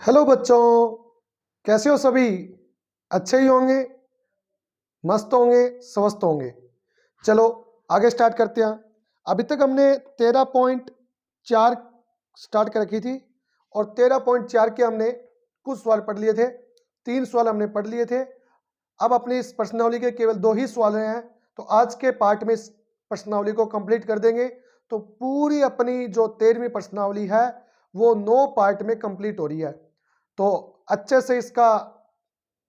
Hello बच्चों, कैसे हो सभी? अच्छे ही होंगे, मस्त होंगे, स्वस्थ होंगे। चलो आगे स्टार्ट करते हैं। अभी तक हमने 13.4 स्टार्ट कर रखी थी और 13.4 के हमने कुछ सवाल पढ़ लिए थे। 3 सवाल हमने पढ़ लिए थे। अब अपनी इस प्रश्नावली के केवल 2 ही सवाल रहे हैं, तो आज के पार्ट में इस प्रश्नावली को कंप्लीट कर देंगे। तो पूरी अपनी जो 13वीं प्रश्नावली है वो 9 पार्ट में कंप्लीट हो रही है। तो अच्छे से इसका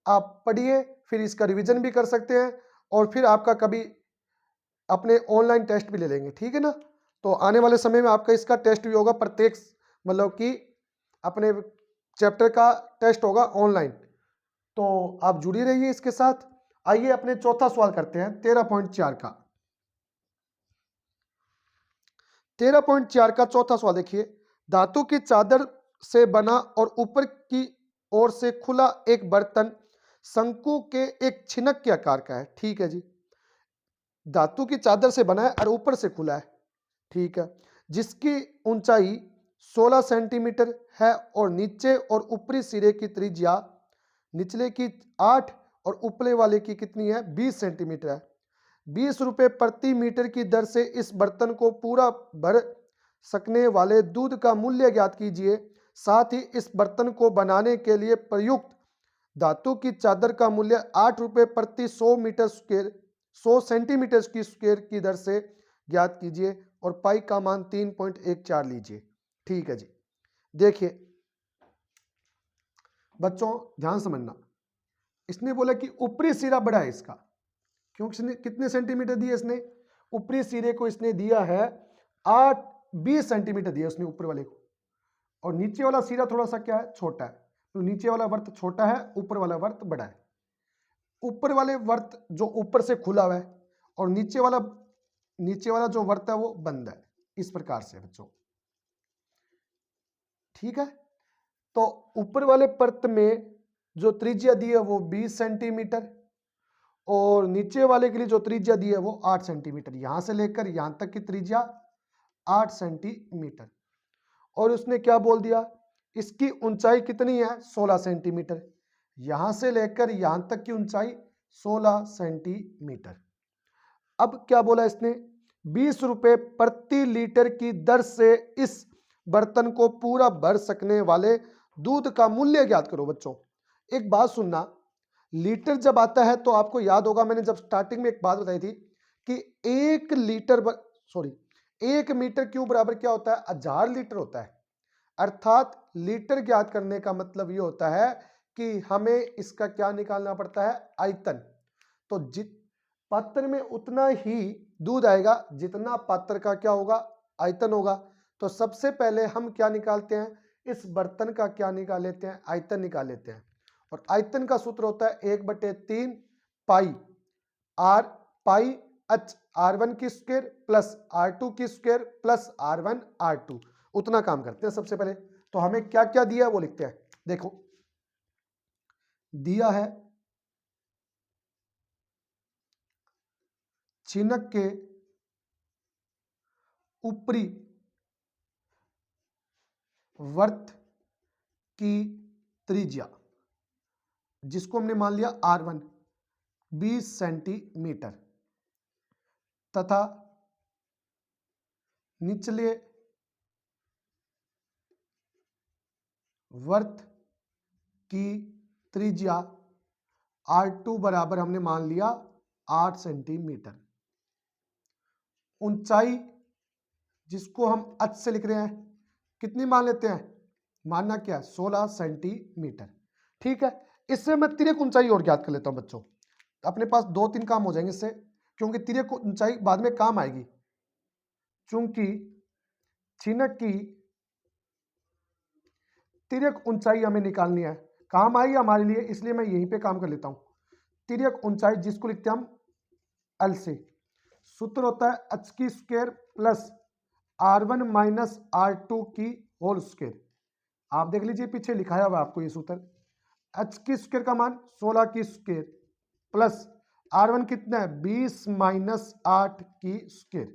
आप पढ़िए, फिर इसका रिवीजन भी कर सकते हैं और फिर आपका कभी अपने ऑनलाइन टेस्ट भी ले लेंगे, ठीक है ना। तो आने वाले समय में आपका इसका टेस्ट भी होगा, प्रत्येक मतलब कि अपने चैप्टर का टेस्ट होगा ऑनलाइन। तो आप जुड़ी रहिए इसके साथ। आइए अपने चौथा सवाल करते हैं 13.4 का। 13.4 का चौथा सवाल देखिए। धातु की चादर से बना और ऊपर की ओर से खुला एक बर्तन शंकु के एक छिनक के आकार का है। ठीक है जी। धातु की चादर से बना है और ऊपर से खुला है, ठीक है, जिसकी ऊंचाई 16 सेंटीमीटर है और नीचे और ऊपरी सिरे की त्रिज्या निचले की 8 और ऊपरे वाले की कितनी है, 20 सेंटीमीटर है। 20 रुपए प्रति मीटर की दर से इस बर्तन को पूरा भर सकने वाले दूध का मूल्य ज्ञात कीजिए। साथ ही इस बर्तन को बनाने के लिए प्रयुक्त धातु की चादर का मूल्य 8 रुपए प्रति 100 मीटर स्क्वायर 100 सेंटीमीटर की स्क्वायर की दर से ज्ञात कीजिए और पाई का मान 3.14 लीजिए। ठीक है जी। देखिए बच्चों, ध्यान समझना। इसने बोला कि ऊपरी सिरा बड़ा है इसका, क्योंकि इसने कितने सेंटीमीटर दिए, इसने ऊपरी सिरे को इसने दिया है 20 सेंटीमीटर दिया उसने ऊपर वाले को, और नीचे वाला सिरा थोड़ा सा क्या है, छोटा है। तो नीचे वाला वर्त छोटा है, ऊपर वाला वर्त बड़ा है। ऊपर वाले वर्त जो ऊपर से खुला हुआ है और नीचे वाला जो वर्त है वो बंद है, इस प्रकार से बच्चों, ठीक है। तो ऊपर वाले परत में जो त्रिज्या दी है वो 20 सेंटीमीटर और नीचे वाले के लिए जो त्रिज्या दी है वो 8 सेंटीमीटर। यहां से लेकर यहां तक की त्रिज्या 8 सेंटीमीटर। और उसने क्या बोल दिया, इसकी ऊंचाई कितनी है, 16 सेंटीमीटर। यहां से लेकर यहां तक की ऊंचाई 16 सेंटीमीटर। अब क्या बोला इसने, 20 रुपए प्रति लीटर की दर से इस बर्तन को पूरा भर सकने वाले दूध का मूल्य ज्ञात करो। बच्चों एक बात सुनना, लीटर जब आता है तो आपको याद होगा, मैंने जब स्टार्टिंग में एक बात बताई थी कि 1 मीटर क्यूब बराबर क्या होता है, 1000 लीटर होता है। अर्थात लीटर ज्ञात करने का मतलब ये होता है कि हमें इसका क्या निकालना पड़ता है, आयतन। तो पात्र में उतना ही दूध आएगा जितना पात्र का क्या होगा, आयतन होगा। तो सबसे पहले हम क्या निकालते हैं, इस बर्तन का क्या निकाल लेते हैं, आयतन निकाल लेते हैं। और आयतन का सूत्र होता है 1/3 पाई आर पाई एच R1 की स्क्वायर प्लस R2 की स्क्वायर प्लस R1 R2। उतना काम करते हैं सबसे पहले। तो हमें क्या क्या दिया वो लिखते हैं। देखो दिया है छिनक के ऊपरी वर्त की त्रिज्या, जिसको हमने मान लिया R1 20 सेंटीमीटर, तथा निचले वर्त की त्रिज्या R2 बराबर हमने मान लिया 8 सेंटीमीटर। ऊंचाई जिसको हम h से लिख रहे हैं कितनी मान लेते हैं, मानना क्या, 16 सेंटीमीटर। ठीक है, इससे मैं तिर्यक ऊंचाई और ज्ञात कर लेता हूं बच्चों। अपने पास 2-3 काम हो जाएंगे इससे, क्योंकि तिर्यक ऊंचाई बाद में काम आएगी। चूंकि छिनक की तिर्यक ऊंचाई हमें निकालनी है, काम आई हमारे लिए, इसलिए मैं यहीं पे काम कर लेता हूं। तिर्यक ऊंचाई जिसको लिखते हैं हम एल से, सूत्र होता है h की square plus R1 minus R2 की होल स्क्वायर। आप देख लीजिए पीछे लिखाया हुआ आपको ये सूत्र, h की स्क्वायर का मान 16 की स्क्वायर प्लस R1 कितना है, 20 माइनस 8 की स्क्वायर।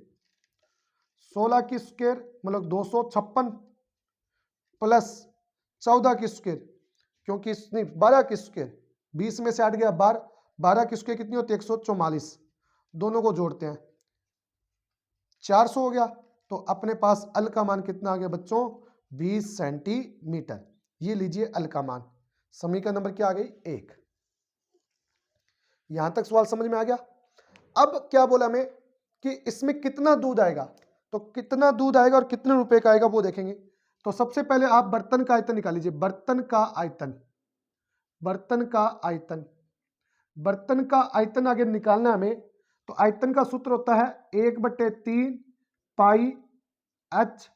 16 की स्क्वायर मतलब 256 प्लस 14 की स्क्वायर क्योंकि नहीं 12 की स्क्वायर, 20 में से 8 गया 12, 12 की स्क्वायर कितनी होती है 144, दोनों को जोड़ते हैं 400 हो गया। तो अपने पास अल का मान कितना आ गया बच्चों 20 सेंटीमीटर। ये लीजिए अल का मान। समीकरण नंबर क्या आ गई 1। यहां तक सवाल समझ में आ गया। अब क्या बोला हमें कि इसमें कितना दूध आएगा, तो कितना दूध आएगा और कितने रुपए का आएगा वो देखेंगे। तो सबसे पहले आप बर्तन का आयतन निकाल लीजिए। बर्तन का आयतन, बर्तन का आयतन, बर्तन का आयतन आगे निकालना हमें। तो आयतन का सूत्र होता है 1/3 पाई एच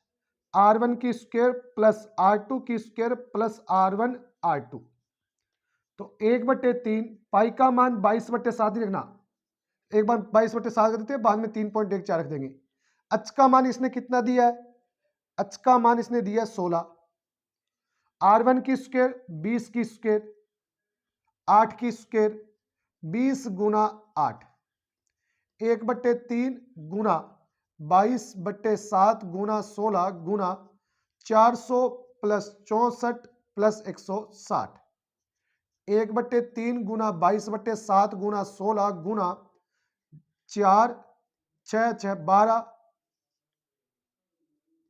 R1 की स्क्वायर प्लस R2 की स्क्वायर प्लस R1 R2। तो 1/3 पाई का मान 22/7 ही रखना, एक बार 22/7 कर देते हैं, बाद में 3.14 रख देंगे। एच का मान इसने कितना दिया है, एच का मान इसने दिया है 16, R1 की स्क्वायर 20 की स्क्वायर 8 की स्क्वायर 20 गुना 8, 1/3 गुना 22/7 गुना 16 गुना 400 प्लस 64 प्लस 160, 1/3 गुना 22/7 गुना 16 गुना 4 6 6 12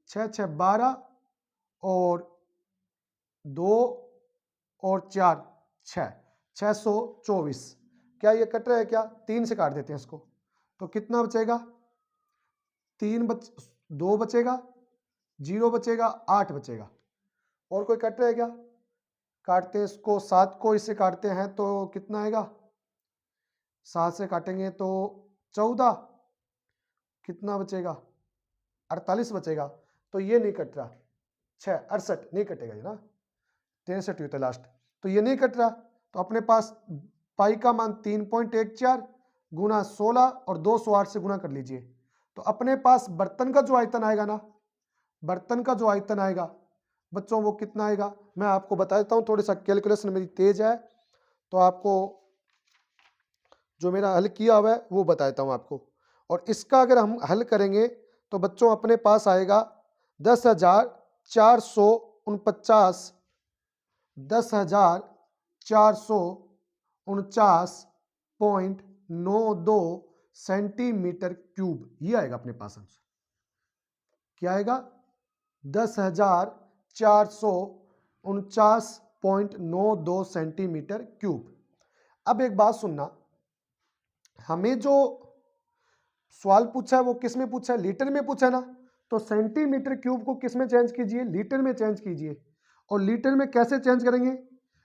6 6 12 और 2 और 4 6 624। क्या ये कट रहा है क्या, 3 से काट देते हैं इसको, तो कितना बचेगा 2 बचेगा, 0 बचेगा, 8 बचेगा। और कोई कट रहा है क्या, काटते हैं इसको, 7 को इससे काटते हैं तो कितना आएगा, 7 से काटेंगे तो 14, कितना बचेगा 48 बचेगा। तो ये नहीं कट रहा, 6 68 नहीं कटेगा ये ना, 63 होता है लास्ट, तो ये नहीं कट रहा। तो अपने पास पाई का मान 3.14 गुना 16 और 208 से गुना कर लीजिए। तो अपने पास बर्तन का जो आयतन आएगा ना, बर्तन का जो आयतन आएगा बच्चों वो कितना आएगा, मैं आपको बता देता हूं, थोड़ी सा कैलकुलेशन मेरी तेज है तो आपको जो मेरा हल किया हुआ है वो बता देता हूं आपको। और इसका अगर हम हल करेंगे तो बच्चों अपने पास आएगा 10,449, 10,449.92 सेंटीमीटर क्यूब, ये आएगा अपने पास आंसर। क्या आएगा 10,449.92 सेंटीमीटर क्यूब। अब एक बात सुनना, हमें जो सवाल पूछा है वो किस में पूछा है, लीटर में पूछा है ना, तो सेंटीमीटर क्यूब को किस में चेंज कीजिए, लीटर में चेंज कीजिए। और लीटर में कैसे चेंज करेंगे,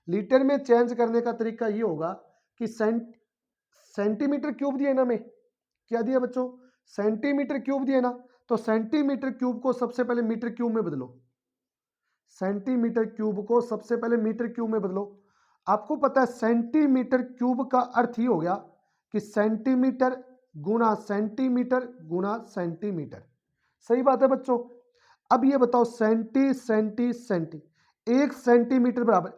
लीटर में चेंज करने का तरीका ये होगा कि सेंटीमीटर क्यूब दिए ना, में क्या दिया बच्चों, सेंटीमीटर क्यूब दिए ना, तो सेंटीमीटर क्यूब को सबसे पहले मीटर क्यूब में बदलो, सेंटीमीटर क्यूब को सबसे पहले मीटर क्यूब में बदलो। आपको पता है सेंटीमीटर क्यूब का अर्थ ही हो गया कि सेंटीमीटर गुना सेंटीमीटर गुना सेंटीमीटर। सही बात है बच्चों। अब ये बताओ सेंटी सेंटी सेंटी, 1 सेंटीमीटर बराबर,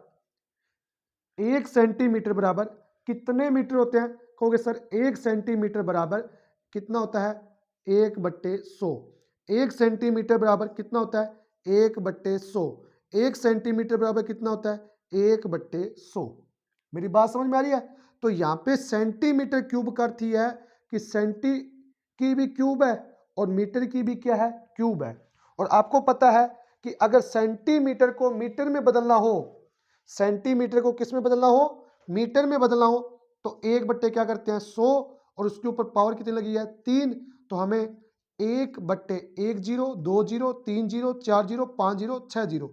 1 सेंटीमीटर बराबर कितने मीटर होते हैं, कहोगे सर 1 सेंटीमीटर बराबर कितना होता है 1/100, 1 सेंटीमीटर बराबर कितना होता है 1/100, 1 सेंटीमीटर बराबर कितना होता है 1/100। मेरी बात समझ में आ रही है। तो यहाँ पे सेंटीमीटर क्यूब का अर्थ ही है कि सेंटी की भी क्यूब है और मीटर की भी क्या है क्यूब है। और आपको पता है कि अगर सेंटीमीटर को मीटर में बदलना हो, सेंटीमीटर को किस में बदलना हो, मीटर में बदलना हो, तो 1/, क्या करते हैं 100, और उसके ऊपर पावर कितनी लगी है 3, तो हमें 1/10 2 0 3 0 4 0 5 0 6 0,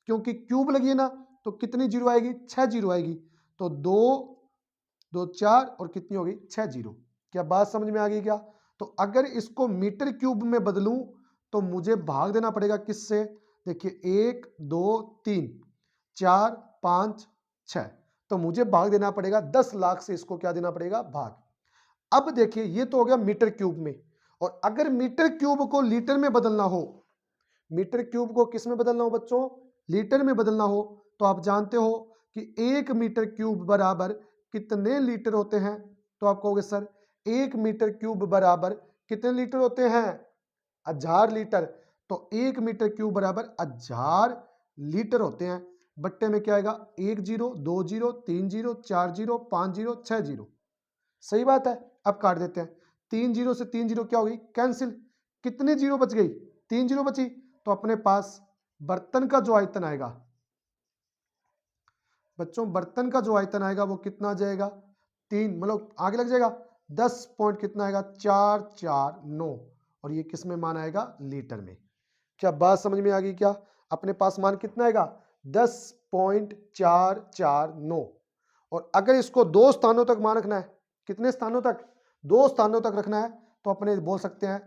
क्योंकि क्यूब लगी है ना तो कितनी जीरो आएगी 6 जीरो आएगी। तो 2 2 4 और कितनी होगी 6 जीरो। क्या बात समझ में आ गई क्या। तो अगर इसको मीटर क्यूब में बदलूं तो मुझे भाग देना पड़ेगा किससे, देखिए 1 2 3 4 5 6, तो मुझे भाग देना पड़ेगा 10 लाख से, इसको क्या देना पड़ेगा भाग। अब देखिए ये तो हो गया मीटर क्यूब में, और अगर मीटर क्यूब को लीटर में बदलना हो, मीटर क्यूब को किस में बदलना हो बच्चों, लीटर में बदलना हो, तो आप जानते हो कि 1 मीटर क्यूब बराबर कितने लीटर होते हैं, तो आप कहोगे सर 1 मीटर क्यूब बराबर कितने लीटर होते हैं 1000 लीटर। तो 1 मीटर क्यूब बराबर 1000 लीटर होते हैं। बट्टे में क्या आएगा 1 0 2 0 3 0 4 0 5 0 6 0। सही बात है। अब काट देते हैं, 3 0 से 3 0 क्या होगी कैंसिल, कितने जीरो बच गई 3 जीरो बची। तो अपने पास बर्तन का जो आयतन आएगा बच्चों, बर्तन का जो आयतन आएगा वो कितना आ जाएगा 3, मतलब आगे लग जाएगा 10 पॉइंट कितना आएगा 449, और ये किस में मान आएगा लीटर में। क्या बात समझ में आ गई क्या? अपने पास मान कितना आएगा 10.449, और अगर इसको 2 स्थानों तक मान रखना है, कितने स्थानों तक 2 स्थानों तक रखना है, तो अपने बोल सकते हैं,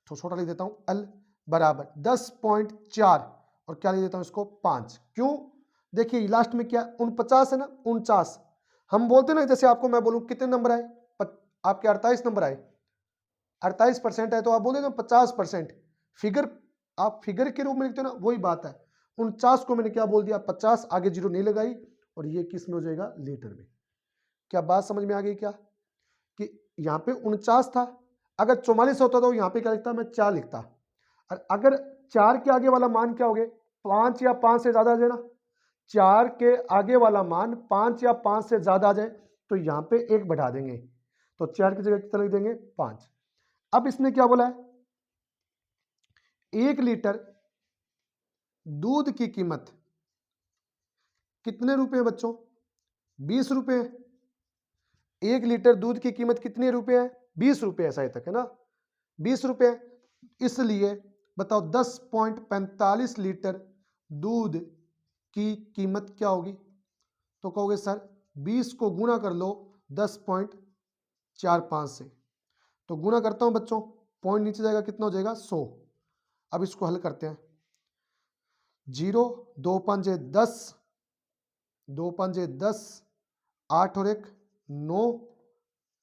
तो छोटा लिख देता हूं L बराबर 10.4 और क्या लिख देता हूं इसको 5। क्यों? देखिए लास्ट में क्या 49 है ना, 49 हम बोलते ना, जैसे आपको मैं बोलूं कितने नंबर आए, आपके 48 नंबर आए, 48% है तो आप बोल देते 50%, फिगर आप फिगर के रूप में लिखते हो ना, वही बात है। 49 को मैंने क्या बोल दिया 50, आगे जीरो नहीं लगाई, और ये किस में हो जाएगा लीटर में। क्या बात समझ में आ गई क्या? कि यहाँ पे 49 था, अगर 44 होता तो यहाँ पे क्या लिखता, मैं 4 लिखता, और अगर 4 के आगे वाला मान क्या हो गए 5 या 5 से ज्यादा आ जाए ना, 4 के आगे वाला मान 5 या 5 से ज्यादा आ जाए तो यहाँ पे 1 बढ़ा देंगे, तो 4 की जगह कितना लिख देंगे 5। अब इसने क्या बोला है, 1 लीटर दूध की कीमत कितने रुपए है बच्चों, 20 रुपए। 1 लीटर दूध की कीमत कितने रुपए है 20 रुपए है, सही तक है ना 20 रुपए। इसलिए बताओ 10.45 लीटर दूध की कीमत क्या होगी, तो कहोगे सर 20 को गुना कर लो 10.45 से, तो गुना करता हूं बच्चों, पॉइंट नीचे जाएगा कितना हो जाएगा 100। अब इसको हल करते हैं, 0 2 5 10, 2 5 10, 8 और 1 9,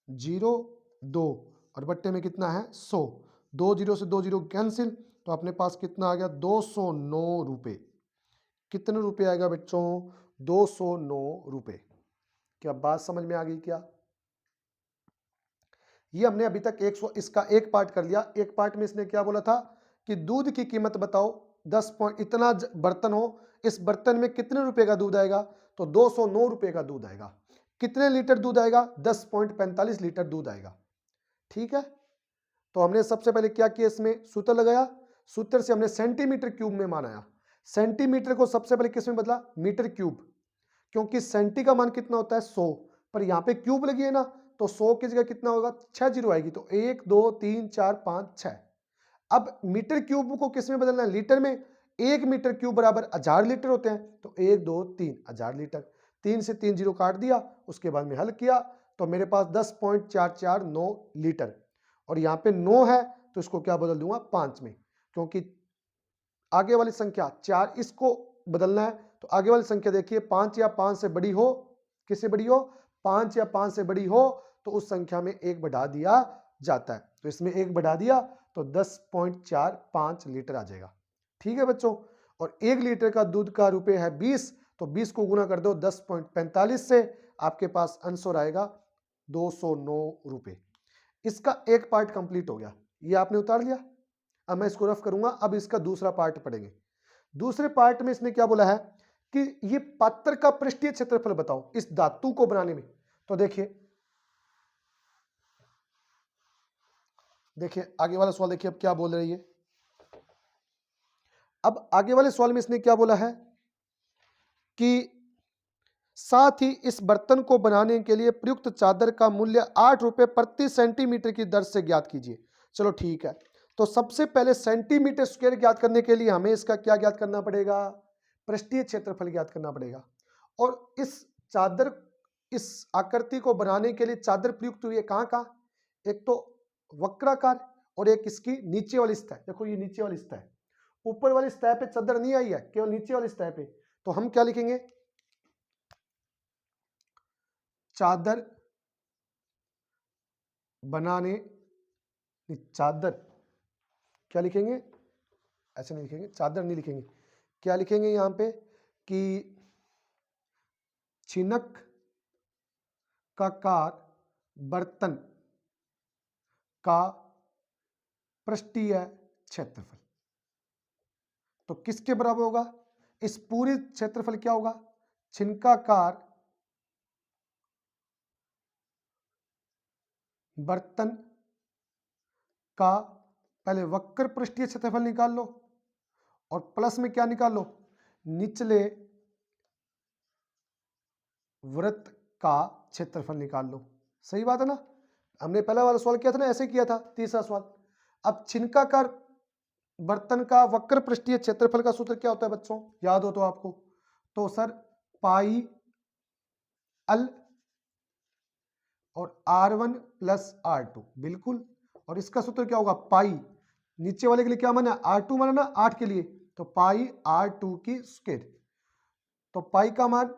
0 2 और बट्टे में कितना है 100, 2 0 से 2 0 कैंसिल, तो अपने पास कितना आ गया 209 रुपए। कितने रुपए आएगा बच्चों 209 रुपए। क्या बात समझ में आ गई क्या? ये हमने अभी तक 100 इसका एक पार्ट कर लिया। एक पार्ट में इसने क्या बोला था कि दूध की कीमत बताओ 10 पॉइंट, इतना बर्तन हो, इस बर्तन में कितने रुपए का दूध आएगा, तो 209 रुपए का दूध आएगा। कितने लीटर दूध आएगा 10.45 लीटर दूध आएगा। ठीक है, तो हमने सबसे पहले क्या किया, इसमें सूत्र लगाया, सूत्र से हमने सेंटीमीटर क्यूब में मान आया, सेंटीमीटर को सबसे पहले किस में बदला मीटर क्यूब, क्योंकि सेंटी का मान कितना होता है 100, पर यहां पे क्यूब लगी है ना, तो 100 की जगह कितना होगा 6 जीरो आएगी, तो 1 2 3 4 5 6। अब मीटर क्यूब को किस में बदलना है लीटर में, 1 मीटर क्यूब बराबर 1000 लीटर होते हैं, तो 1 2 3 1000 लीटर, 3 से 3 जीरो काट दिया, उसके बाद में हल किया तो मेरे पास 10.449 लीटर, और यहाँ पे 9 है तो इसको क्या बदल दूंगा 5 में, क्योंकि आगे वाली संख्या 4 इसको बदलना है, तो आगे वाली संख्या देखिए 5 या 5 से बड़ी हो, किससे बड़ी हो 5 या 5 से बड़ी हो, तो उस संख्या में 1 बढ़ा दिया जाता है, तो इसमें 1 बढ़ा दिया तो 10.45 लीटर आ जाएगा। ठीक है बच्चों, और 1 लीटर का दूध का रुपए है 20, तो 20 को गुना कर दो 10.45 से, आपके पास आंसर आएगा 209 रुपए। इसका एक पार्ट कंप्लीट हो गया, ये आपने उतार लिया। अब मैं इसको रफ करूंगा, अब इसका दूसरा पार्ट पढ़ेंगे। दूसरे पार्ट में इसने क्या बोला है कि ये पात्र का पृष्ठीय क्षेत्रफल बताओ इस धातु को बनाने में। तो देखिए आगे वाला सवाल देखिए अब क्या बोल रही है। अब आगे वाले सवाल में इसने क्या बोला है कि साथ ही इस बर्तन को बनाने के लिए प्रयुक्त चादर का मूल्य 8 रुपए प्रति सेंटीमीटर की दर से ज्ञात कीजिए। चलो ठीक है, तो सबसे पहले सेंटीमीटर स्क्वायर ज्ञात करने के लिए हमें इसका क्या ज्ञात करना पड़ेगा, पृष्ठीय क्षेत्रफल ज्ञात करना पड़ेगा। और इस चादर, इस आकृति को बनाने के लिए चादर प्रयुक्त हुई है कहाँ कहाँ, एक तो वक्राकार और एक इसकी नीचे वाली सतह। देखो ये नीचे वाली सतह, ऊपर वाली सतह पे चादर नहीं आई है, केवल नीचे वाली सतह पे, तो हम क्या लिखेंगे चादर बनाने, चादर क्या लिखेंगे, ऐसे नहीं लिखेंगे, चादर नहीं लिखेंगे, क्या लिखेंगे यहां पे कि छिनक का कार बर्तन का पृष्ठीय क्षेत्रफल, तो किसके बराबर होगा, इस पूरी क्षेत्रफल क्या होगा, छिनकाकार बर्तन का पहले वक्र पृष्ठीय क्षेत्रफल निकाल लो और प्लस में क्या निकाल लो, निचले वृत्त का क्षेत्रफल निकाल लो। सही बात है ना, हमने पहला वाला सवाल किया था ना, ऐसे किया था। तीसरा सवाल, अब छिनकाकार बर्तन का वक्र पृष्ठीय क्षेत्रफल का सूत्र क्या होता है बच्चों, याद हो तो आपको, तो सर पाई अल और R1 प्लस R2, बिल्कुल। और इसका सूत्र क्या होगा, पाई नीचे वाले के लिए क्या माना, R2 माना ना 8 के लिए, तो पाई R2 की स्क्वायर। तो पाई का मान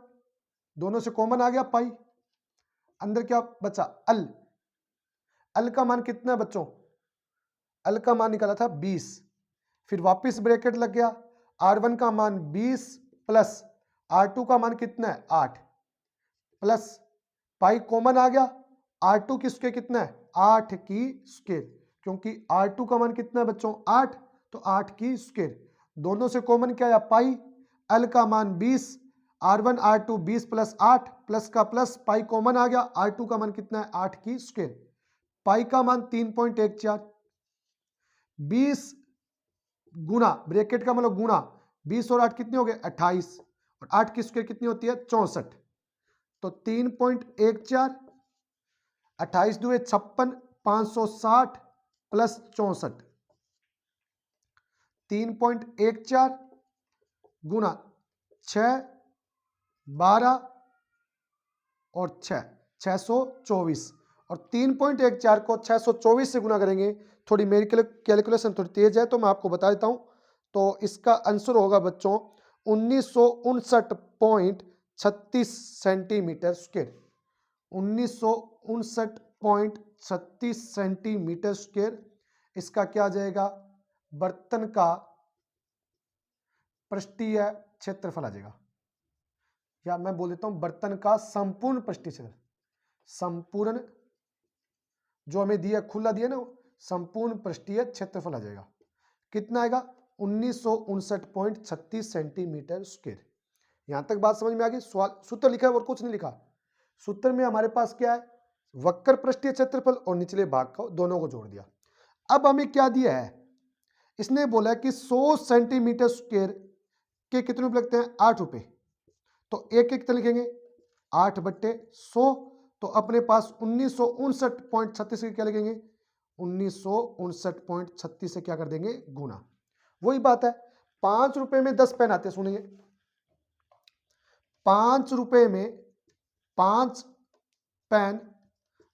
दोनों से कॉमन आ गया, पाई अंदर क्या बचा, अल। अल का मान कितना है बच्चों, अल का मान निकाला था 20, फिर वापस ब्रैकेट लग गया, R1 का मान 20 प्लस R2 का मान कितना है 8 प्लस पाई कॉमन आ गया, R2 की स्क्वायर कितना है 8 की स्क्वायर, क्योंकि R2 का मान कितना है बच्चों 8, तो 8 की स्क्वायर, दोनों से कॉमन क्या है पाई, L का मान 20, R1 R2 20 प्लस 8 प्लस का प्लस, पाई कॉमन आ गया, R2 का मान कितना है 8 की स्क्वायर, पाई का मान 3.14, 20 गुना ब्रैकेट का मतलब गुना 20 और 8 कितने हो गए 28, और 8 की स्क्वायर कितनी होती है 64, तो 3.14, 28 दुए 56, 560 प्लस 64, 3.14 गुना 6, 12 और 6, 624, और 3.14 को 624 से गुना करेंगे। थोड़ी मेरी कैलकुलेशन थोड़ी तेज है तो मैं आपको बता देता हूं, तो इसका आंसर होगा बच्चों 1959.36 सेंटीमीटर स्क्वायर, 1959.36 सेंटीमीटर स्क्वायर इसका क्या आ जाएगा, बर्तन का पृष्ठीय क्षेत्रफल आ जाएगा, या मैं बोल देता हूं बर्तन का संपूर्ण पृष्ठीय क्षेत्रफल, संपूर्ण जो हमें दिया खुला दिया ना, संपूर्ण पृष्ठीय क्षेत्रफल आ जाएगा, कितना आएगा 1959.36 सेंटीमीटर स्क्वायर। यहां तक बात समझ में आ गई, सवाल सूत्र लिखा है और कुछ नहीं लिखा, सूत्र में हमारे पास क्या है, वक्र पृष्ठीय क्षेत्रफल और निचले भाग को दोनों को जोड़ दिया। अब हमें क्या दिया है, इसने बोला कि 100 सेंटीमीटर स्क्वायर के कितने रुपए लगते हैं 8 रुपए, तो एक एक लिखेंगे 8/100, तो अपने पास 1959.36 के क्या लिखेंगे 1959.36 से क्या कर देंगे गुना। वही बात है, 5 रुपए में 10 पेन आते हैं, सुनिए 5 रुपए में 5 पेन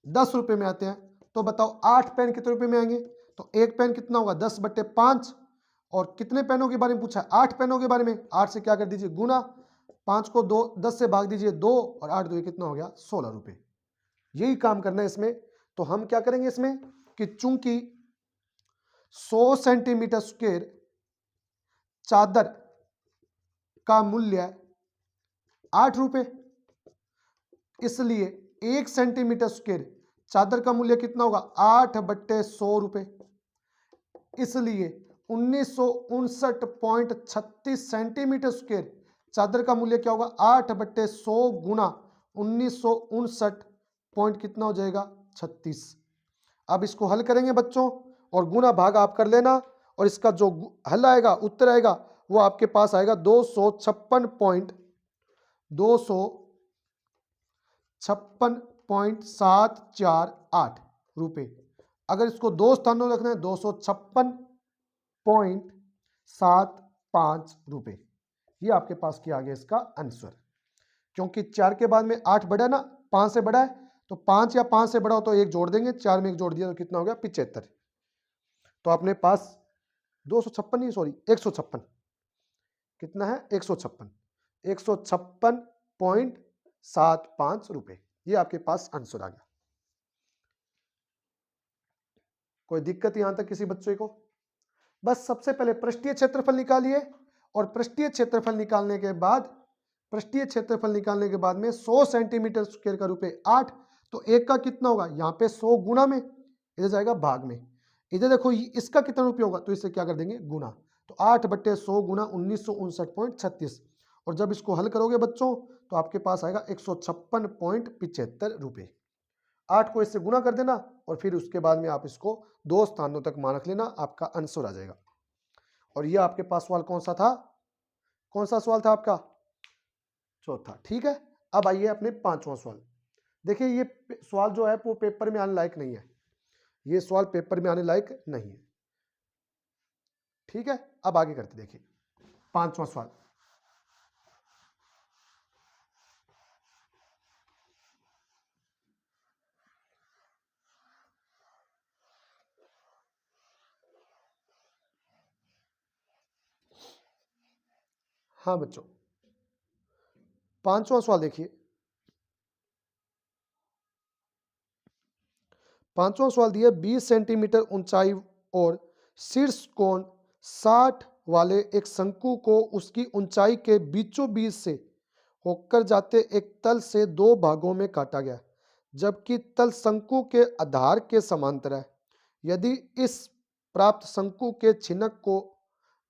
10 रुपए में आते हैं, तो बताओ 8 पेन कितने रुपए में आएंगे, तो एक पेन कितना होगा 10/5, और कितने पेनों के बारे में पूछा है 8 पेनों के बारे में, 8 से क्या कर दीजिए गुना, 5 को 10 से भाग दीजिए 2, और 8 2 कितना हो गया 16 रुपए। यही काम करना है इसमें, तो हम क्या करेंगे इसमें कि चूंकि 100 सेंटीमीटर स्क्वायर चादर का मूल्य 8 रुपए, इसलिए 1 सेंटीमीटर स्क्वायर चादर का मूल्य कितना होगा 8/100 रुपए, इसलिए 1959.36 सेंटीमीटर स्क्वायर चादर का मूल्य क्या होगा 8/100 गुना 1959 पॉइंट कितना हो जाएगा 36। अब इसको हल करेंगे बच्चों, और गुना भाग आप कर लेना, और इसका जो हल आएगा उत्तर आएगा वो आपके पास आएगा 256.748 रुपए। अगर इसको दो स्थानों में रखना है 256.75 रुपए, ये आपके पास क्या आ गया इसका आंसर, क्योंकि 4 के बाद में 8 बढ़ा ना, 5 से बड़ा है, तो 5 या 5 से बड़ा हो तो एक जोड़ देंगे, 4 में एक जोड़ दिया तो कितना हो गया 75, तो अपने पास 256 नहीं सॉरी 156, कितना है 156.75 रुपए, ये आपके पास आंसर आ गया। कोई दिक्कत यहां तक किसी बच्चे को? बस सबसे पहले पृष्ठीय क्षेत्रफल निकालिए, और पृष्ठीय क्षेत्रफल निकालने के बाद में 100 सेंटीमीटर स्क्वायर का रुपए 8, तो एक का कितना होगा, यहाँ पे 100 गुना में, इधर जाएगा भाग में, इधर देखो इसका कितना रुपये होगा, तो इसे क्या कर देंगे गुना, तो 8/100 गुना 1959.36, और जब इसको हल करोगे बच्चों तो आपके पास आएगा 156.75 रुपये। 8 को इससे गुना कर देना और फिर उसके बाद में आप इसको 2 स्थानों तक मान रख लेना, आपका आंसर आ जाएगा। और ये आपके पास सवाल कौन सा था? कौन सा सवाल था आपका? चौथा। ठीक है, अब आइए अपने 5वां सवाल। देखिए ये सवाल जो है वो पेपर में आने लायक नहीं है, ये सवाल पेपर में आने लायक नहीं है। ठीक है, अब आगे करते देखिए 5वां सवाल। हाँ बच्चों, 5वां सवाल देखिए। 5वां सवाल दिया 20 सेंटीमीटर ऊंचाई और शीर्ष कोण 60 वाले एक शंकु को उसकी ऊंचाई के बीचों बीच से होकर जाते एक तल से 2 भागों में काटा गया, जबकि तल शंकु के आधार के समांतर है। यदि इस प्राप्त शंकु के छिनक को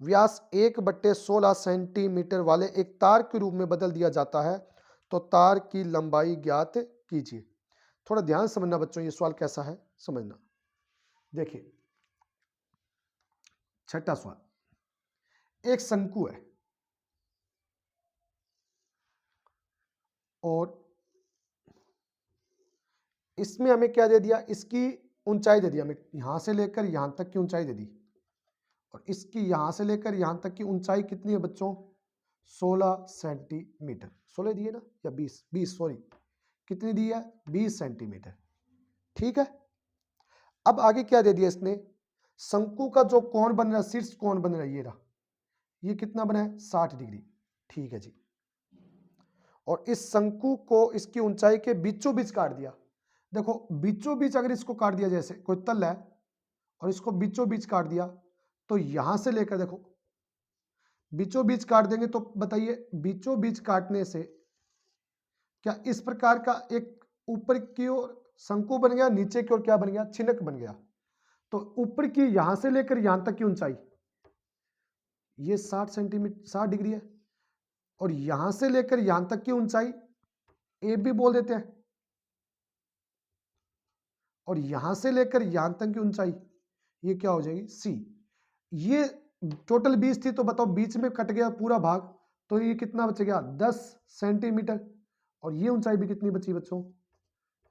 व्यास 1/16 सेंटीमीटर वाले एक तार के रूप में बदल दिया जाता है तो तार की लंबाई ज्ञात कीजिए। थोड़ा ध्यान समझना बच्चों, ये सवाल कैसा है समझना। देखिए छठा सवाल, एक शंकु है और इसमें हमें क्या दे दिया, इसकी ऊंचाई दे दी हमें, यहां से लेकर यहां तक की ऊंचाई दे दी, और इसकी यहां से लेकर यहां तक की ऊंचाई कितनी है बच्चों? 16 सेंटीमीटर। 16 दिए ना, या 20 सॉरी, कितनी दी है? 20 सेंटीमीटर। ठीक है, अब आगे क्या दे दिया इसने? शंकु का जो कोण बन रहा है, शीर्ष कोण बन रहा है, ये रहा, ये कितना बना है? 60 डिग्री। ठीक है जी, और इस शंकु को इसकी ऊंचाई के बीचों बीच काट दिया। देखो बीचों बीच अगर इसको काट दिया, जैसे कोई तल है और इसको बीचों बीच काट दिया, तो यहां से लेकर देखो बीचों बीच काट देंगे तो बताइए बीचों बीच काटने से क्या इस प्रकार का एक ऊपर की ओर शंकु बन गया, नीचे की ओर क्या बन गया? छिनक बन गया। तो ऊपर की यहां से लेकर यहां तक की ऊंचाई ये 60 सेंटीमीटर 60 डिग्री है, और यहां से लेकर यहां तक की ऊंचाई ए भी बोल देते हैं, और यहां से लेकर यहां तक की ऊंचाई ये क्या हो जाएगी? सी। ये टोटल 20 थी, तो बताओ बीच में कट गया पूरा भाग, तो ये कितना बच गया? 10 सेंटीमीटर। और ये ऊंचाई भी कितनी बची बच्चों?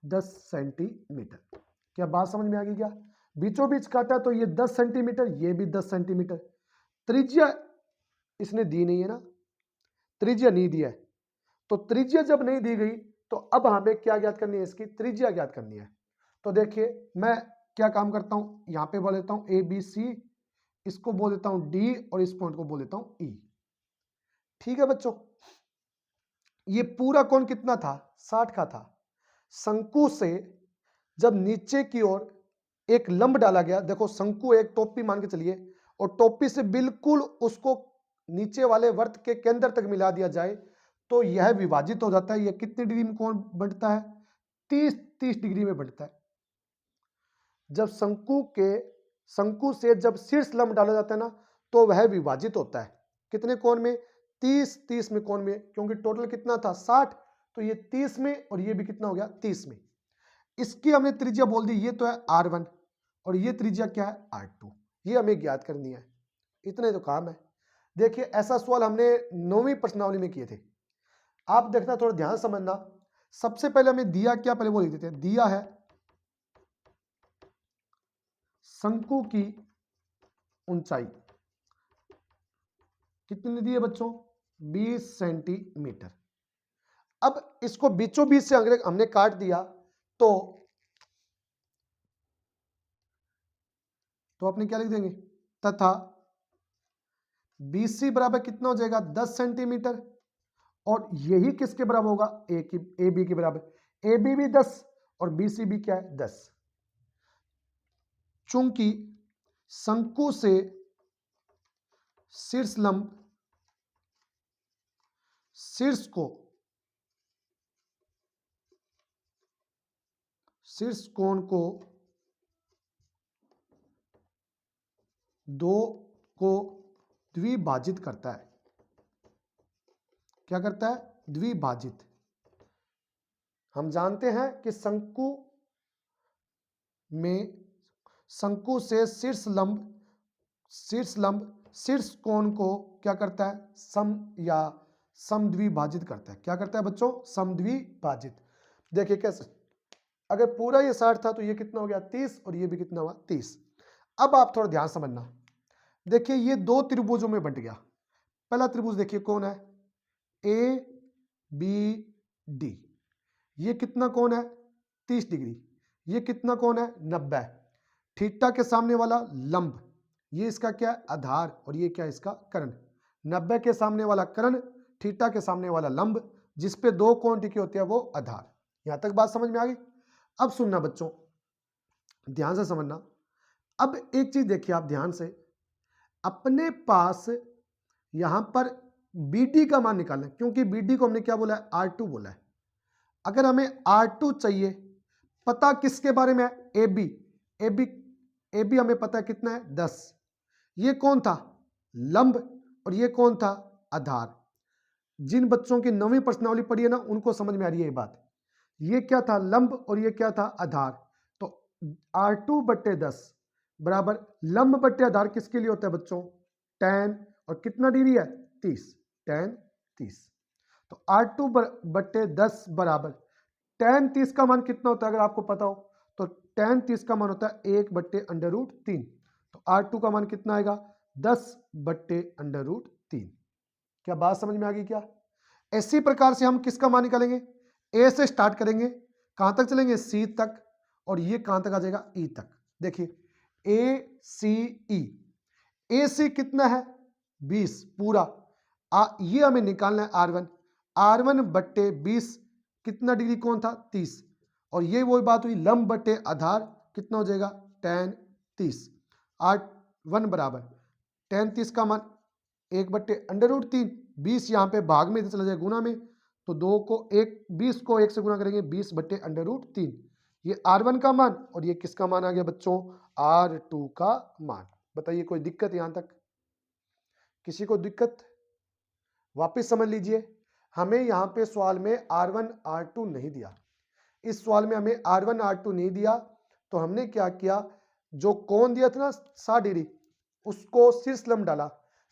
10 सेंटीमीटर। क्या बात समझ में आ गई क्या? बीचों बीच काटा तो ये 10 सेंटीमीटर, ये भी 10 सेंटीमीटर। त्रिज्या इसने दी नहीं है ना, त्रिज्या नहीं दिया है, तो त्रिज्या जब नहीं दी गई तो अब हमें क्या ज्ञात करनी है? इसकी त्रिज्या ज्ञात करनी है। तो देखिए मैं क्या काम करता हूं, यहां पे बोल देता हूं ए बी सी, इसको बोल देता हूं डी, और इस पॉइंट को बोल देता हूं ई। ठीक है बच्चों, ये पूरा कोण कितना था? 60 का था। शंकु से जब नीचे की ओर एक लंब डाला गया, देखो शंकु एक टोपी मान के चलिए, और टोपी से बिल्कुल उसको नीचे वाले वर्त के केंद्र तक मिला दिया जाए तो यह विभाजित हो जाता है। यह कितने डिग्री में कोण बढ़ता है? 30 डिग्री में बढ़ता है। जब शंकु से जब शीर्ष लंब डाला जाता है ना, तो वह विभाजित होता है कितने कोण में? 30 में कोण में, क्योंकि टोटल कितना था? 60, तो ये 30 में, और ये भी कितना हो गया? 30 में। इसकी हमने त्रिज्या बोल दी, ये तो है R1, और ये त्रिज्या क्या है? R2। ये हमें ज्ञात करनी है, इतने तो काम है। देखिए ऐसा सवाल हमने 9वीं प्रश्नावली में किए थे, आप देखना, थोड़ा ध्यान समझना। सबसे पहले हमें दिया क्या, पहले वो लिख देते हैं। दिया है शंकु की ऊंचाई कितनी दी है बच्चों? 20 सेंटीमीटर। अब इसको बीचों बीच से अगर हमने काट दिया तो अपने क्या लिख देंगे? तथा BC बराबर कितना हो जाएगा? 10 सेंटीमीटर, और यही किसके बराबर होगा? ए बी के बराबर। ए बी भी 10 और BC भी क्या है? 10। चूंकि शंकु से शीर्ष लंब शीर्ष कोण को 2 को द्विभाजित करता है। क्या करता है? द्विभाजित। हम जानते हैं कि शंकु से शीर्ष कोण को क्या करता है? समद्विभाजित करता है। क्या करता है बच्चों? समद्विभाजित। देखिए कैसे, अगर पूरा ये 60 था तो ये कितना हो गया? 30, और ये भी कितना हुआ? 30। अब आप थोड़ा ध्यान समझना। देखिए ये दो त्रिभुजों में बंट गया। पहला त्रिभुज देखिए कौन है? A B D. ये कितना कोण है? 30 डिग्री। ये कितना कोण है? 90। थीटा के सामने वाला लंब, ये इसका क्या है? आधार, और ये क्या है? इसका कर्ण। 90 के सामने वाला कर्ण, थीटा के सामने वाला लंब, जिसपे दो कोण टिके होते हैं वो आधार। यहां तक बात समझ में आ गई? अब सुनना बच्चों, ध्यान से समझना। अब एक चीज देखिए आप ध्यान से, अपने पास यहां पर BD का मान निकालना है, क्योंकि BD को हमने क्या बोला है? R2 बोला है। अगर हमें R2 चाहिए, पता किसके बारे में है? AB हमें पता है कितना है? 10। ये कौन था? लंब, और ये कौन था? आधार। जिन बच्चों की 9वीं प्रश्नावली पढ़ी है ना, उनको समझ में आ रही है ये बात। ये क्या था? लंब, और ये क्या था? आधार। तो R2/10 बराबर लंब बट्टे आधार किसके लिए होता है बच्चों? tan, और कितना डिग्री है? 30। tan 30। तो R2/10 बराबर tan 30 का मान कितना होता है? अगर आपको पता हो तो tan 30 का मान होता है 1/√3। तो R2 का मान कितना आएगा? 10/√3। क्या बात समझ में आ गई क्या? इसी प्रकार से हम किसका मान निकालेंगे? ए से स्टार्ट करेंगे, कहां तक चलेंगे? सी तक, और ये कहां तक आ जाएगा? ई तक। देखिए ए सी कितना है? 20 पूरा। ये हमें निकालना है R1। R1/20 कितना डिग्री कौन था? 30। और ये वही बात हुई, लंब बट्टे आधार कितना हो जाएगा? tan 30। R1 बराबर tan 30 का मान 1/√3। 20 यहाँ पे भाग में चला जाए गुना में, तो 20 को 1 से गुना करेंगे, 20/√3। ये R1 का मान, और ये किसका मान आ गया बच्चों? R2 का मान। बताइए कोई दिक्कत यहां तक? किसी को दिक्कत? वापस समझ लीजिए, हमें यहां पे सवाल में R1 R2 नहीं दिया। इस सवाल में हमें R1 R2 नहीं दिया, तो हमने क्या किया? जो कोण दिया था ना 60 डिग्री, उसको शीर्ष लंब डाला।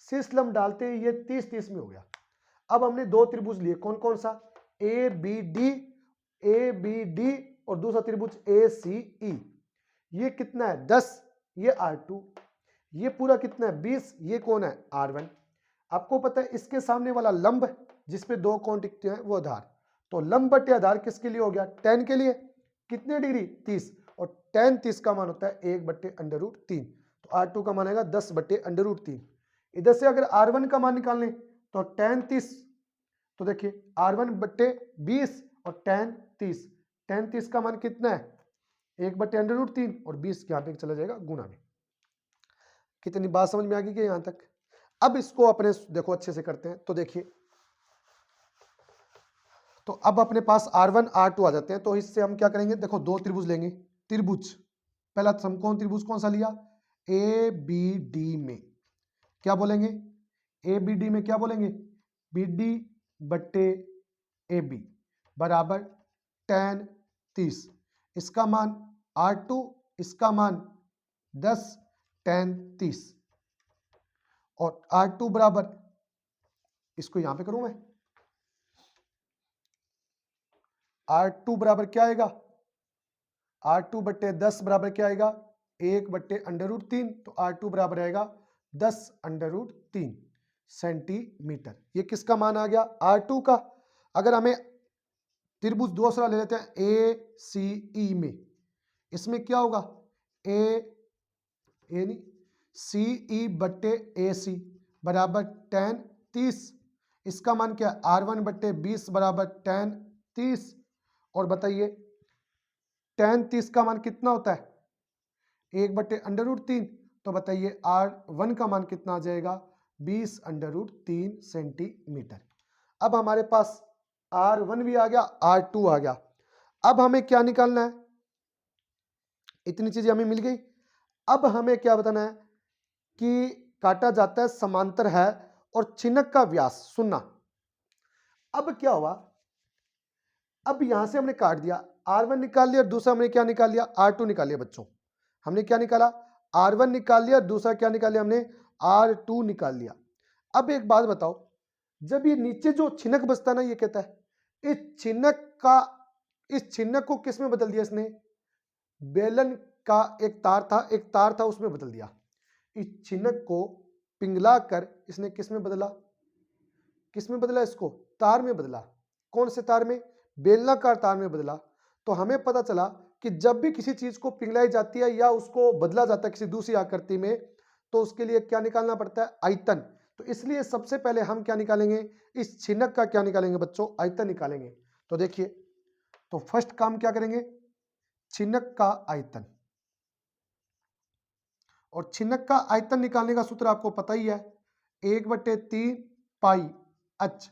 शीर्ष लंब डालते ही ये 30-30 में हो गया। अब हमने दो त्रिभुज लिए, कौन कौन सा? ABD और दूसरा त्रिभुज ACE। ये कितना है? 10। ये R2। ये पूरा कितना है? 20। ये कौन है? R1। आपको पता है इसके सामने वाला लंब जिसपे दो कोण टिकते हैं वो आधार। तो लंब बटे आधार किसके लिए हो गया? tan के लिए। कितने डिग्री? 30। और tan 30 का मान होता है 1/√3। तो R2 का मान आएगा 10/√3। इधर से अगर R1 का मान निकालने तो tan 30, तो देखिए R1/20 और tan 30। tan 30 का मान कितना है? 1/√3, और 20 यहाँ पे चला जाएगा गुना में। कितनी बात समझ में आ गई कि यहां तक? अब इसको अपने देखो अच्छे से करते हैं। तो देखिए, तो अब अपने पास R1 R2 आ जाते हैं। तो इससे हम क्या करेंगे? देखो दो त्रिभुज लेंगे। त्रिभुज पहला समकोण त्रिभुज कौन सा लिया? ABD में क्या बोलेंगे? ABD में क्या बोलेंगे? BD/AB बराबर tan 30। इसका मान R2, इसका मान 10 tan 30, और R2 बराबर, इसको यहां पे करूं मैं, R2 बराबर क्या आएगा? R2/10 बराबर क्या आएगा? 1/√3। तो R2 बराबर आएगा 10√3 सेंटीमीटर। ये किसका मान आ गया? R2 का। अगर हमें त्रिभुज दूसरा ले लेते हैं ACE में, इसमें क्या होगा? CE/AC बराबर tan 30। इसका मान क्या? R1/20 बराबर tan 30। और बताइए tan 30 का मान कितना होता है? 1/√3। तो बताइए R1 का मान कितना आ जाएगा? 20√3 सेंटीमीटर। अब हमारे पास R1 भी आ गया, R2 आ गया। अब हमें क्या निकालना है? इतनी चीजें हमें मिल गई। अब हमें क्या बताना है कि काटा जाता है समांतर है और छिनक का व्यास, सुनना। अब क्या हुआ, अब यहां से हमने काट दिया, R1 निकाल लिया और दूसरा हमने क्या निकाल लिया, R2 निकाल लिया। बच्चों हमने क्या निकाला, R1 निकाल लिया, दूसरा क्या निकाल लिया हमने, R2 निकाल लिया। अब एक बात बताओ, जब ये नीचे जो छिनक बचता ना, ये कहता है इस छिनक को किस में बदल दिया इसने, बेलन का एक तार था उसमें बदल दिया। इस छिनक को पिघला कर इसने किस में बदला, इसको तार में बदला। कौन से तार में, बेलनाकार तार में बदला। तो हमें पता चला कि जब भी किसी चीज को पिघलाई जाती है या उसको बदला जाता है किसी दूसरी आकृति में, तो उसके लिए क्या निकालना पड़ता है, आयतन। तो इसलिए सबसे पहले हम क्या निकालेंगे, इस छिनक का क्या निकालेंगे बच्चों, आयतन निकालेंगे। तो देखिए, तो फर्स्ट काम क्या करेंगे, छिनक का आयतन। और छिनक का आयतन निकालने का सूत्र आपको पता ही है, 1/3 पाई h,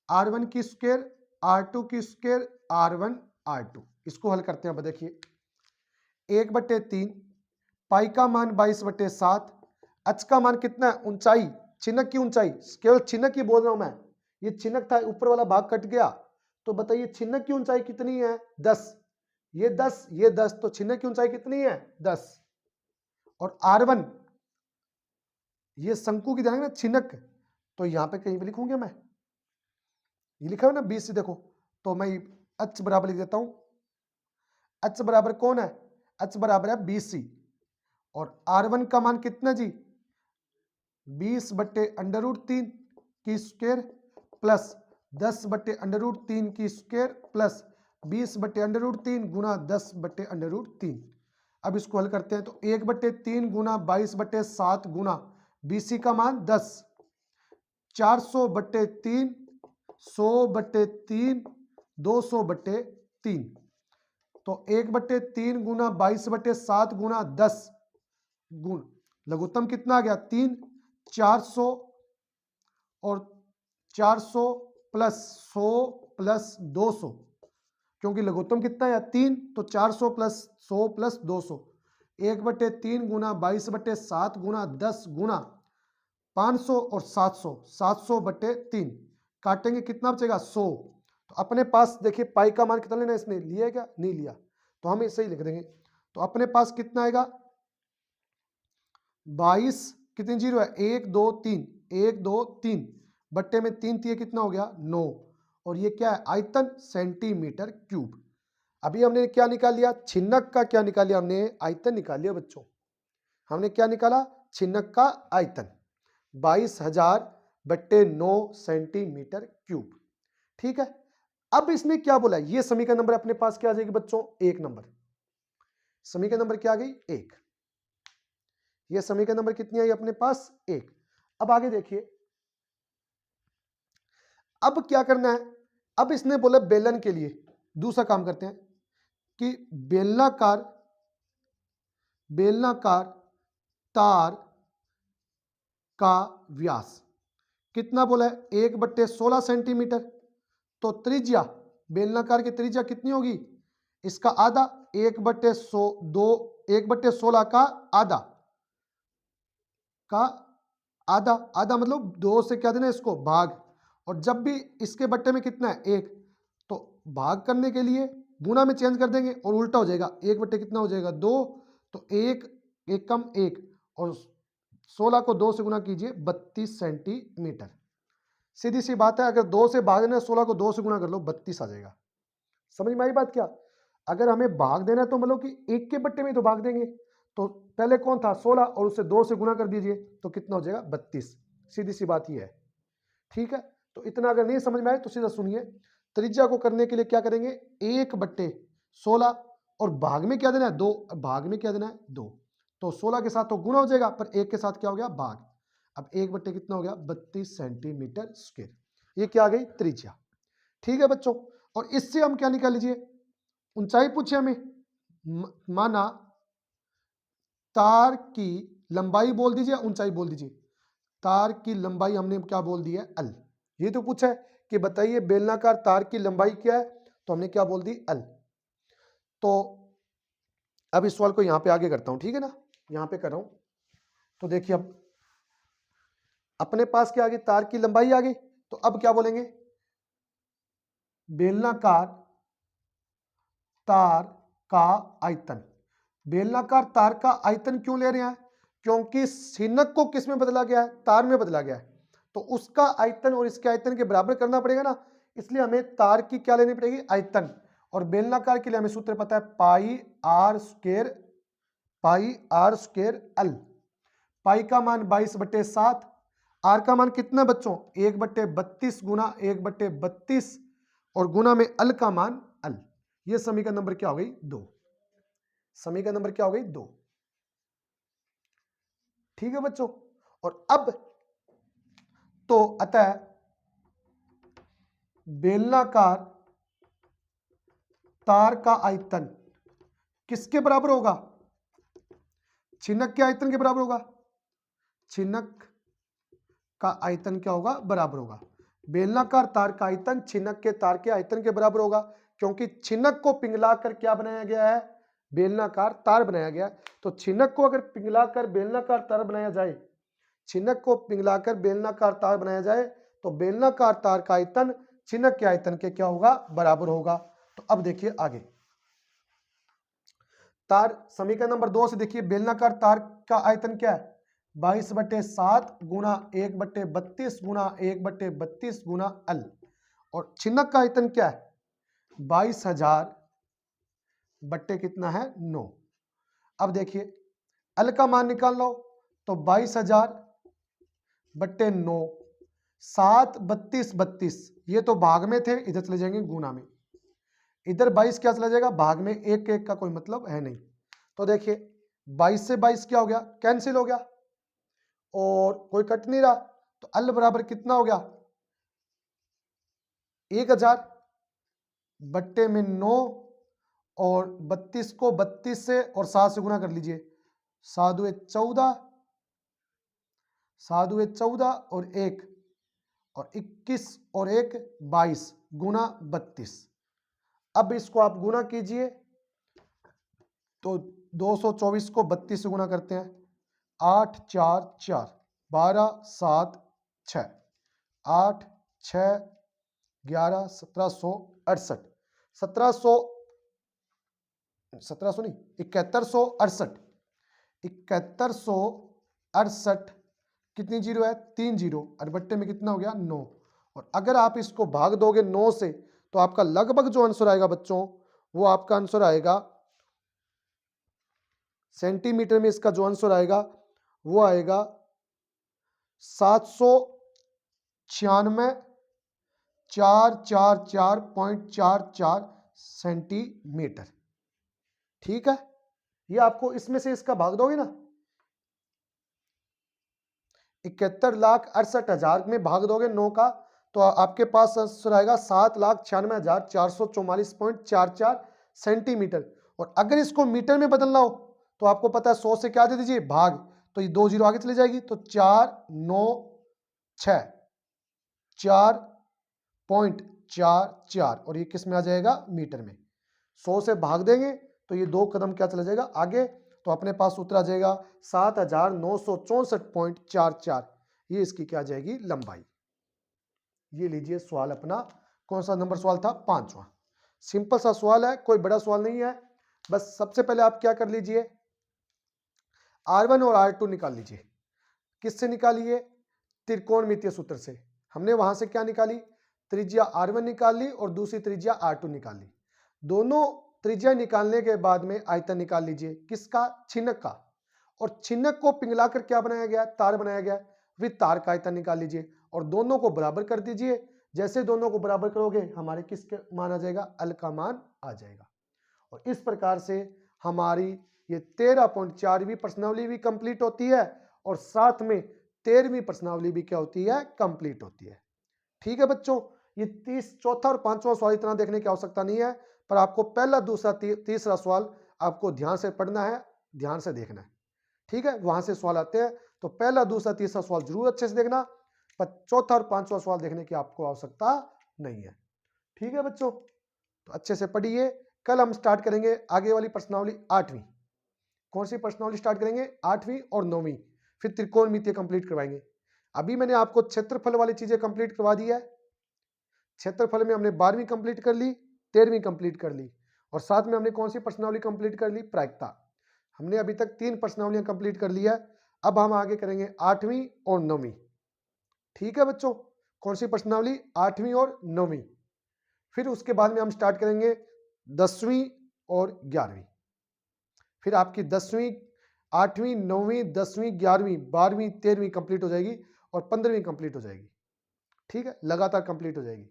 R1 की स्क्वायर, R2 की स्क्वायर, R1 R2। इसको हल करते हैं। अब देखिए, 1/3 पाई का मान 22/7, h का मान कितना है, ऊंचाई, छिनक की ऊंचाई, केवल छिनक ही बोल रहा हूं मैं, ये छिनक था, ऊपर वाला भाग कट गया। तो बताइए छिनक की ऊंचाई कितनी है, 10, ये 10, ये 10, तो छिनक की ऊंचाई कितनी है, 10। और R1 ये शंकु की ध्यान ना, छिनक, तो यहां पे कहीं पे लिखूंगा मैं, ये लिखा है ना 20 से, देखो तो मैं h बराबर लिख देता हूं, h बराबर कौन है, h बराबर है 20c। और R1 का मान कितना जी, 20/√3 की स्क्वायर प्लस 10/√3 की स्क्वायर प्लस 20/√3 गुना 10/√3। अब इसको हल करते हैं। तो 1/3 गुना 22/7 गुना 20 का मान 10, 400/3, 100/3, 200/3। तो 1/3 गुना 22/7 गुना 10 गुण लघुत्तम कितना आ गया, 3, 400 और 400 प्लस 100 प्लस 200, क्योंकि लघुत्तम कितना है 3, तो 400 प्लस 100 प्लस 200, 1/3 गुना 22/7 गुना 10 गुना 500 और 700, 700/3 काटेंगे कितना बचेगा, 100। तो अपने पास देखिए पाई का मान कितना लेना है, इसने लिया है क्या, नहीं लिया, तो हम इसे ही लिख देंगे। तो अपने पास कितना आएगा, 22, कितनी जीरो है, 1 2 3, 1 2 3 बट्टे में 3 दिए, कितना हो गया 9। और ये क्या है, आयतन सेंटीमीटर क्यूब। अभी हमने क्या निकाल लिया, छिनक का क्या निकाल लिया हमने, आयतन निकाल लिया बच्चों। हमने क्या निकाला, छिनक का आयतन 22,000/9 सेंटीमीटर क्यूब। ठीक है, अब इसने क्या बोला, ये समीकरण नंबर अपने पास क्या आ जाएगी बच्चों, 1 नंबर। समीकरण नंबर क्या आ गई, 1। ये समीकरण नंबर कितनी आई अपने पास, 1। अब आगे देखिए, अब क्या करना है, अब इसने बोला बेलन के लिए दूसरा काम करते हैं कि बेलनाकार तार का व्यास कितना बोला है, 1/16 सेंटीमीटर। तो त्रिज्या, बेलनाकार की त्रिज्या कितनी होगी, इसका आधा, 1/16 का आधा, आधा मतलब 2 से क्या देना है इसको भाग। और जब भी इसके बट्टे में कितना है, 1, तो भाग करने के लिए गुना में चेंज कर देंगे और उल्टा हो जाएगा, 1 बट्टे कितना हो जाएगा 2, तो 1 1 कम 1, और 16 को 2 से गुना कीजिए, 32 सेंटीमीटर। सीधी सी बात है, अगर 2 से भाग देना है 16 को 2 से गुना कर लो, 32 आ जाएगा। समझ में आई बात क्या, अगर हमें भाग देना है तो मतलब कि 1 के बट्टे में तो भाग देंगे, तो पहले कौन था 16 और उससे 2 से गुना कर दीजिए, तो कितना हो जाएगा 32। सीधी सी बात ही है। ठीक है, तो इतना अगर नहीं समझ में आए तो सीधा सुनिए, त्रिज्या को करने के लिए क्या करेंगे, 1/16 और भाग में क्या देना है 2, भाग में क्या देना है 2, तो 16 के साथ तो गुना हो जाएगा, पर 1 के साथ क्या हो गया भाग। अब 1 बट्टे कितना हो गया, 32 सेंटीमीटर स्क्वायर। ये क्या आ गई, त्रिज्या। ठीक है बच्चों, और इससे हम क्या निकाल लीजिए, ऊंचाई पूछे हमें, माना तार की लंबाई बोल दीजिए, ऊंचाई बोल दीजिए। तार की लंबाई हमने क्या बोल दी है, l। ये तो पूछा है कि बताइए बेलनाकार तार की लंबाई क्या है, तो हमने क्या बोल दी, l। तो अब इस सवाल को यहां पे आगे करता हूं, ठीक है ना, यहां पे कर रहा हूं। तो देखिए, अब अपने पास क्या आ गई, तार की लंबाई आ गई। तो अब क्या बोलेंगे, बेलनाकार तार का आयतन। बेलनाकार तार का आयतन क्यों ले रहे हैं, क्योंकि सीनक को किस में बदला गया है, तार में बदला गया है, तो उसका आयतन और इसके आयतन के बराबर करना पड़ेगा ना, इसलिए हमें तार की क्या लेनी पड़ेगी, आयतन। और बेलनाकार के लिए हमें सूत्र पता है, पाई आर स्क्वायर एल। पाई का मान 22/7, आर का मान कितना बच्चों, 1/32 गुना 1/32 और गुना में अल का मान अल। ये समीकरण नंबर क्या हो गई, 2। समीकरण नंबर क्या हो गई, 2। ठीक है बच्चों। और अब तो अतः बेलनाकार तार का आयतन किसके बराबर होगा, छिन्नक के आयतन के बराबर होगा। छिन्नक का आयतन क्या होगा, बराबर होगा। बेलनाकार तार का आयतन छिन्नक के तार के आयतन के बराबर होगा, क्योंकि छिन्नक को पिघलाकर क्या बनाया गया है, बेलनाकार तार बनाया गया। तो छिन्नक को अगर पिघलाकर बेलनाकार तार बनाया जाए, छिन्नक को पिघलाकर बेलनाकार तार बनाया जाए, तो बेलनाकार तार का आयतन छिन्नक के आयतन के क्या होगा, बराबर होगा। तो अब देखिए आगे, तार समीकरण नंबर 2 से देखिए, बेलनाकार तार का आयतन क्या है, 22/7 गुना 1/32 गुना 1/32 गुना अल। और छिन्नक का आयतन क्या है, 22,000 बट्टे कितना है, 9। अब देखिए अल का मान निकाल लो, तो 22,000 बट्टे 9, 7 32 32, ये तो भाग में थे, इधर चले जाएंगे गुना में। इधर 22 क्या चला जाएगा, भाग में, एक एक का कोई मतलब है नहीं। तो देखिए 22 से 22 क्या हो गया, कैंसिल हो गया और कोई कट नहीं रहा, तो अल बराबर कितना हो गया, 1000 बट्टे में 9 और 32 को 32 से और 7 से गुना कर लीजिए, 7 दुए 14, 7 दुए 14 और 1 और 21 और 1 22 गुना 32। अब इसको आप गुना कीजिए, तो 224 को 32 से गुना करते हैं, 8 4 4 12 7 6 8 6 11 1768 1700 नहीं 7168 कितनी जीरो है, 3 जीरो, और बट्टे में कितना हो गया, 9। और अगर आप इसको भाग दोगे 9 से, तो आपका लगभग जो आंसर आएगा बच्चों, वो आपका आंसर आएगा सेंटीमीटर में, इसका जो आंसर आएगा वो आएगा 796,444.44 सेंटीमीटर। ठीक है, ये आपको इसमें से इसका भाग दोगे ना, 71,68,000 में भाग दोगे 9 का, तो आपके पास आंसर आएगा 7,96,444.44 सेंटीमीटर। और अगर इसको मीटर में बदलना हो, तो आपको पता है 100 से क्या दे दीजिए, भाग, तो ये 2 जीरो आगे चली जाएगी, तो 4,9,6,4.44 और ये किस में आ जाएगा, मीटर में। 100 से भाग देंगे तो ये 2 कदम क्या चला जाएगा आगे, तो अपने पास सूत्र आ जाएगा 7,964.44। ये इसकी क्या जाएगी, लंबाई। ये लीजिए सवाल अपना, कौन सा नंबर सवाल था, 5वां। सिंपल सा सवाल है, कोई बड़ा सवाल नहीं है। बस सबसे पहले आप क्या कर लीजिए, R1 और R2 निकाल लीजिए। किससे निकालिए, त्रिकोणमितीय सूत्र से। हमने वहां से क्या निकाली, त्रिज्या R1 निकाल ली और दूसरी त्रिज्या R2 निकाल ली। दोनों त्रिज्या निकालने के बाद में आयतन निकाल लीजिए, किसका, छिन्नक का। और छिन्नक को पिघलाकर क्या बनाया गया, तार बनाया गया, फिर तार का आयतन निकाल लीजिए और दोनों को बराबर कर दीजिए। जैसे दोनों को बराबर करोगे, हमारे किसके मान आ जाएगा, अल का मान आ जाएगा। और इस प्रकार से हमारी ये 13.4वीं प्रश्नावली भी कंप्लीट होती है और साथ में 13वीं प्रश्नावली भी क्या होती है, कंप्लीट होती है। ठीक है बच्चों, ये चौथा और 5वां सवाल इतना देखने की आवश्यकता नहीं है, पर आपको पहला, दूसरा, तीसरा सवाल आपको ध्यान से पढ़ना है, ध्यान से देखना है। ठीक है, वहां से सवाल आते हैं, तो पहला, दूसरा, तीसरा सवाल जरूर अच्छे से देखना, पर चौथा और 5वां सवाल देखने की आपको आवश्यकता नहीं है। ठीक है बच्चों, तो अच्छे से पढ़िए। कल हम स्टार्ट करेंगे आगे वाली प्रश्नावली 8वीं। कौन सी प्रश्नावली स्टार्ट करेंगे, 8वीं और 9वीं, फिर त्रिकोणमितीय कंप्लीट करवाएंगे। अभी मैंने आपको क्षेत्रफल वाली चीजें कंप्लीट करवा दी है। क्षेत्रफल में हमने 12वीं कंप्लीट कर ली, 13वीं कंप्लीट कर ली, और साथ में हमने कौन सी प्रश्नावली कंप्लीट कर ली? प्रायिकता। हमने अभी तक 3 प्रश्नावलियां कंप्लीट कर लिया है। अब हम आगे करेंगे 8वीं और 9वीं। ठीक है बच्चों, कौन सी प्रश्नावली? 8वीं और 9वीं। फिर उसके बाद में हम स्टार्ट करेंगे 10वीं और 11वीं। फिर आपकी 10वीं, 8वीं, 9वीं, 10वीं, 11वीं, 12वीं, 13वीं कंप्लीट हो जाएगी और 15वीं कंप्लीट हो जाएगी। ठीक है, लगातार कंप्लीट हो जाएगी।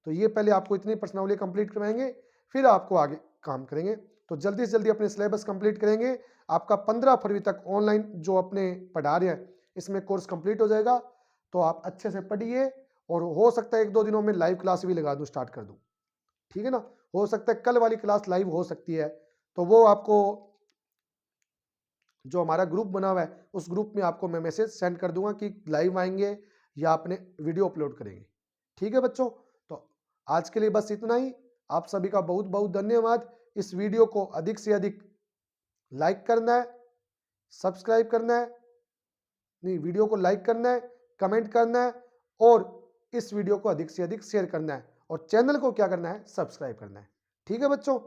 तो ये पहले आपको इतनी प्रश्नावली कंप्लीट करवाएंगे, फिर आपको आगे काम करेंगे। तो जल्दी से जल्दी अपने सिलेबस कंप्लीट करेंगे। आपका 15 फरवरी तक ऑनलाइन जो अपने पढ़ा रहे हैं इसमें कोर्स कंप्लीट हो जाएगा। तो आप अच्छे से पढ़िए, और हो सकता है 1-2 दिनों में लाइव क्लास भी लगा दूं, स्टार्ट कर दूं। ठीक है ना, हो सकता है कल वाली क्लास लाइव हो सकती है, तो वो आपको जो हमारा ग्रुप बना हुआ है उस ग्रुप में आपको मैं मैसेज सेंड कर दूंगा कि लाइव आएंगे या अपने वीडियो अपलोड करेंगे। ठीक है बच्चों, तो आज के लिए बस इतना ही। आप सभी का बहुत बहुत धन्यवाद। इस वीडियो को अधिक से अधिक लाइक करना है, सब्सक्राइब करना है, नहीं, वीडियो को लाइक करना है, कमेंट करना है, और इस वीडियो को अधिक से अधिक शेयर करना है, और चैनल को क्या करना है? सब्सक्राइब करना है। ठीक है बच्चों,